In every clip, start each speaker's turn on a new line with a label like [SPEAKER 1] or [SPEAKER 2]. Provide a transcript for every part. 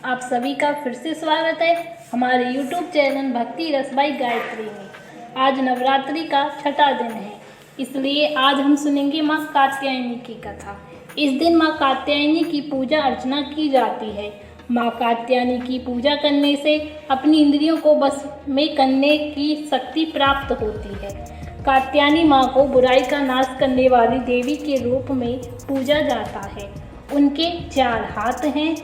[SPEAKER 1] आप सभी का फिर से स्वागत है हमारे YouTube चैनल भक्ति रस बाई गायत्री में। आज नवरात्रि का छठा दिन है, इसलिए आज हम सुनेंगे माँ कात्यायनी की कथा। इस दिन माँ कात्यायनी की पूजा अर्चना की जाती है। माँ कात्यायनी की पूजा करने से अपनी इंद्रियों को बस में करने की शक्ति प्राप्त होती है। कात्यायनी माँ को बुराई का नाश करने वाली देवी के रूप में पूजा जाता है। उनके 4 हाथ हैं,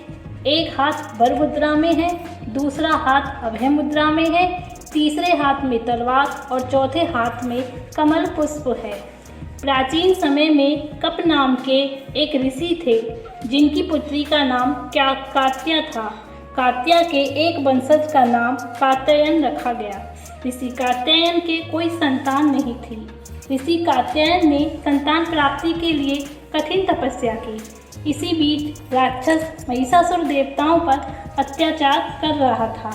[SPEAKER 1] एक हाथ वर मुद्रा में है, दूसरा हाथ अभय मुद्रा में है, तीसरे हाथ में तलवार और चौथे हाथ में कमल पुष्प है। प्राचीन समय में कप नाम के एक ऋषि थे, जिनकी पुत्री का नाम कात्या था। कात्या के एक वंशज का नाम कात्यायन रखा गया। ऋषि कात्यायन के कोई संतान नहीं थी। ऋषि कात्यायन ने संतान प्राप्ति के लिए कठिन तपस्या की। इसी बीच राक्षस महिषासुर देवताओं पर अत्याचार कर रहा था।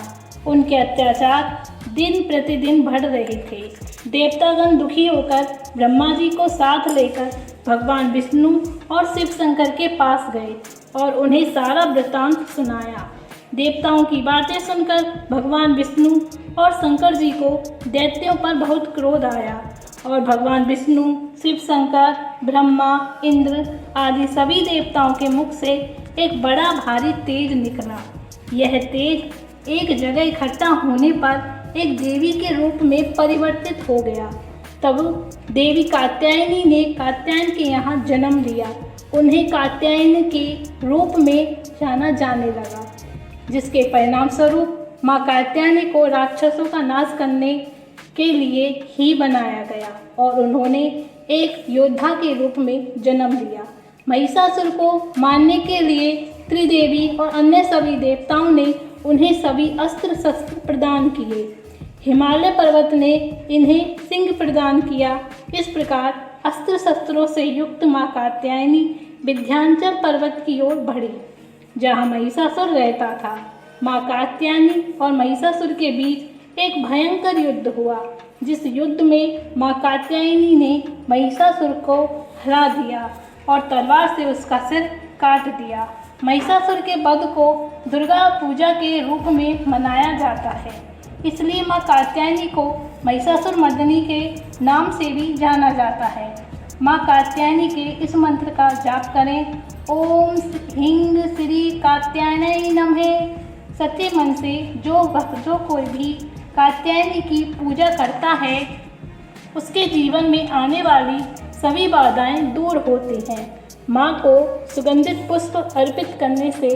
[SPEAKER 1] उनके अत्याचार दिन प्रतिदिन बढ़ रहे थे। देवतागण दुखी होकर ब्रह्मा जी को साथ लेकर भगवान विष्णु और शिव शंकर के पास गए और उन्हें सारा वृत्तांत सुनाया। देवताओं की बातें सुनकर भगवान विष्णु और शंकर जी को दैत्यों पर बहुत क्रोध आया और भगवान विष्णु, शिव शंकर, ब्रह्मा, इंद्र आदि सभी देवताओं के मुख से एक बड़ा भारी तेज निकला। यह तेज एक जगह इकट्ठा होने पर एक देवी के रूप में परिवर्तित हो गया। तब देवी कात्यायनी ने कात्यायन के यहाँ जन्म लिया। उन्हें कात्यायन के रूप में जाना जाने लगा, जिसके परिणाम स्वरूप माँ कात्यायनी को राक्षसों का नाश करने के लिए ही बनाया गया और उन्होंने एक योद्धा के रूप में जन्म लिया। महिषासुर को मारने के लिए त्रिदेवी और अन्य सभी देवताओं ने उन्हें सभी अस्त्र शस्त्र प्रदान किए। हिमालय पर्वत ने इन्हें सिंह प्रदान किया। इस प्रकार अस्त्र शस्त्रों से युक्त माँ कात्यायनी विंध्याचल पर्वत की ओर बढ़ी, जहाँ महिषासुर रहता था। माँ कात्यायनी और महिषासुर के बीच एक भयंकर युद्ध हुआ, जिस युद्ध में माँ कात्यायनी ने महिषासुर को हरा दिया और तलवार से उसका सिर काट दिया। महिषासुर के वध को दुर्गा पूजा के रूप में मनाया जाता है, इसलिए माँ कात्यायनी को महिषासुर मर्दिनी के नाम से भी जाना जाता है। माँ कात्यायनी के इस मंत्र का जाप करें। ओम ह्रीं श्री कात्यायनी नमः। सच्चे मन से जो कोई भी कात्यायनी की पूजा करता है, उसके जीवन में आने वाली सभी बाधाएं दूर होती हैं। माँ को सुगंधित पुष्प अर्पित करने से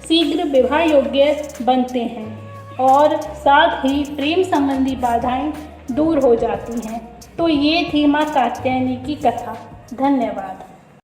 [SPEAKER 1] शीघ्र विवाह योग्य बनते हैं और साथ ही प्रेम संबंधी बाधाएं दूर हो जाती हैं। तो ये थी माँ कात्यायनी की कथा। धन्यवाद।